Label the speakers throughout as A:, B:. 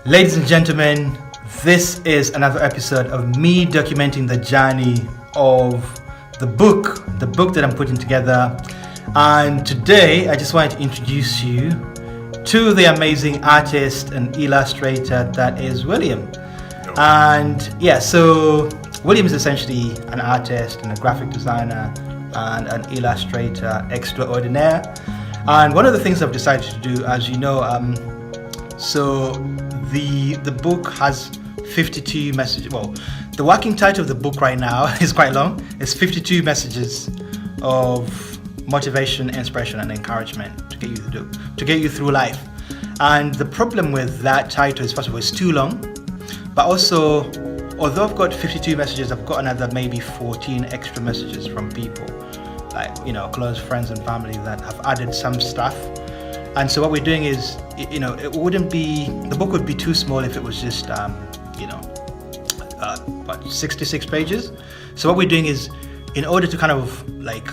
A: Ladies and gentlemen, this is another episode of me documenting the journey of the book that I'm putting together. And today I just wanted to introduce you to the amazing artist and illustrator that is Willem. And yeah, so Willem is essentially an artist and a graphic designer and an illustrator extraordinaire. And one of the things I've decided to do, as you know, so the book has 52 messages. Well, the working title of the book right now is quite long. It's 52 messages of motivation, inspiration, and encouragement to get you through life. And the problem with that title is, first of all, it's too long. But also, although I've got 52 messages, I've got another maybe 14 extra messages from people, like, you know, close friends and family that have added some stuff. And so what we're doing is, you know, the book would be too small if it was just, 66 pages. So what we're doing is, in order to kind of like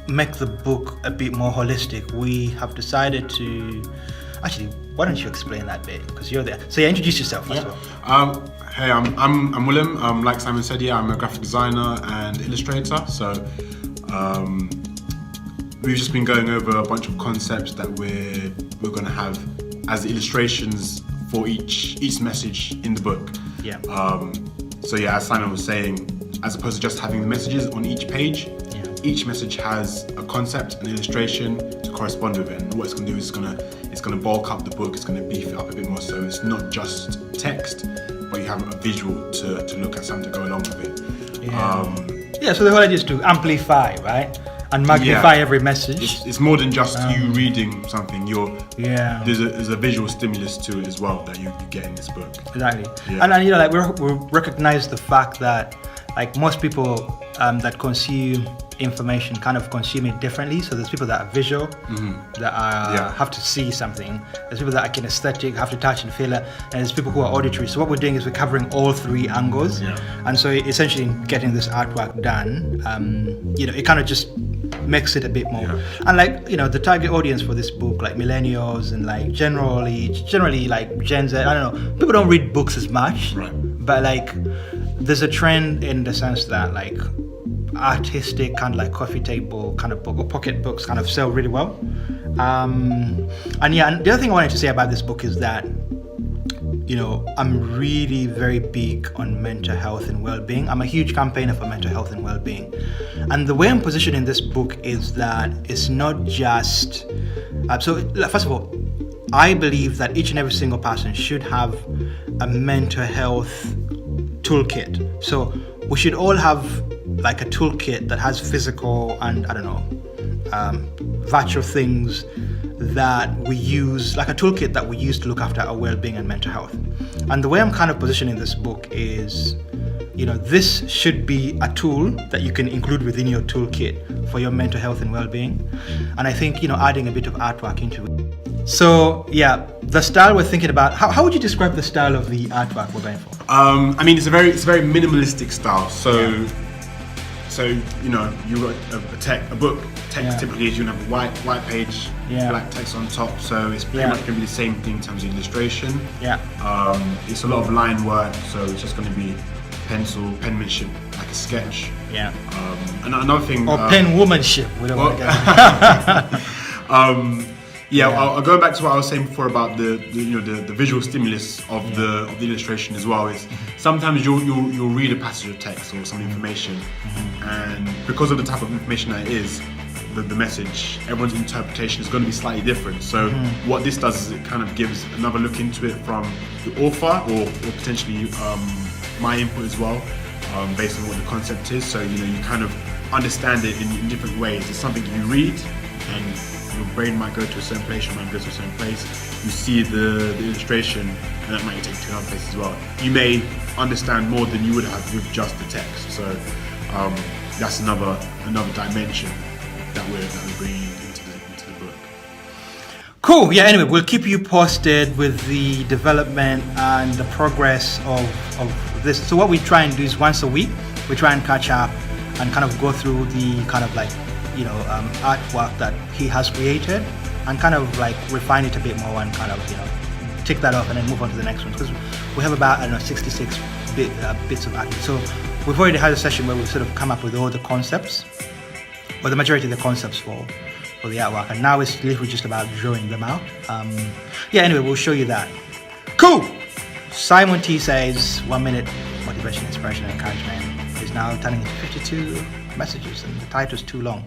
A: make the book a bit more holistic, we have decided to, actually, why don't you explain that bit, because you're there. So yeah, introduce yourself first of all.
B: Hey, I'm Willem. Like Simon said, I'm a graphic designer and illustrator. So we've just been going over a bunch of concepts that we're going to have as illustrations for each message in the book.
A: Yeah.
B: As Simon was saying, as opposed to just having the messages on each page, each message has a concept, an illustration to correspond with it. And what it's going to do is it's going to bulk up the book. It's going to beef it up a bit more. So it's not just text, but you have a visual to look at, something to go along with it.
A: So the whole idea is to amplify, right? And magnify every message.
B: It's more than just you reading something. There's a visual stimulus to it as well that you get in this book.
A: Exactly. Yeah. And you know, like we recognize the fact that, like, most people that consume information kind of consume it differently. So there's people that are visual, that have to see something. There's people that are kinesthetic, have to touch and feel it, and there's people who are auditory. So what we're doing is we're covering all three angles. And so essentially, in getting this artwork done, it kind of just makes it a bit more. And like, you know, the target audience for this book, like millennials and like generally like Gen Z, I don't know, people don't read books as much,
B: right?
A: But like, there's a trend in the sense that like artistic kind of like coffee table kind of book or pocket books kind of sell really well. And the other thing I wanted to say about this book is that, you know, I'm really very big on mental health and well-being. I'm a huge campaigner for mental health and well-being. And the way I'm positioning this book is that it's not just... first of all, I believe that each and every single person should have a mental health toolkit. So we should all have like a toolkit that has physical and, virtual things that we use, like a toolkit that we use to look after our well-being and mental health. And the way I'm kind of positioning this book is, you know, this should be a tool that you can include within your toolkit for your mental health and well-being. And I think, you know, adding a bit of artwork into it. So yeah, the style we're thinking about, how would you describe the style of the artwork we're going for?
B: It's a very minimalistic style. So you know, you got a book. Text typically is, you have a white page, black text on top. So it's pretty much going to be the same thing in terms of illustration. It's a lot of line work, so it's just going to be penmanship, like a sketch. And another thing,
A: or penwomanship. We don't want to
B: I'll go back to what I was saying before about the visual stimulus of the illustration as well. Is sometimes you'll read a passage of text or some information, and because of the type of information that it is, the message, everyone's interpretation is going to be slightly different. So what this does is it kind of gives another look into it from the author or potentially my input as well, based on what the concept is. So you know, you kind of understand it in different ways. It's something you read and your brain might go to a certain place, your mind goes to a certain place. You see the illustration, and that might take you to another place as well. You may understand more than you would have with just the text. So that's another dimension that we're bringing into the book.
A: Cool. Yeah. Anyway, we'll keep you posted with the development and the progress of this. So what we try and do is once a week, we try and catch up and kind of go through the kind of like, you know, artwork that he has created and kind of like refine it a bit more and kind of, you know, tick that off and then move on to the next one, because we have about, I don't know, 66 bits of artwork. So we've already had a session where we've sort of come up with all the concepts, or the majority of the concepts for the artwork, and now it's literally just about drawing them out. Anyway, we'll show you that. Cool. Simon T says 1 minute motivation, inspiration, and encouragement is now turning into 52 messages, and the title's too long.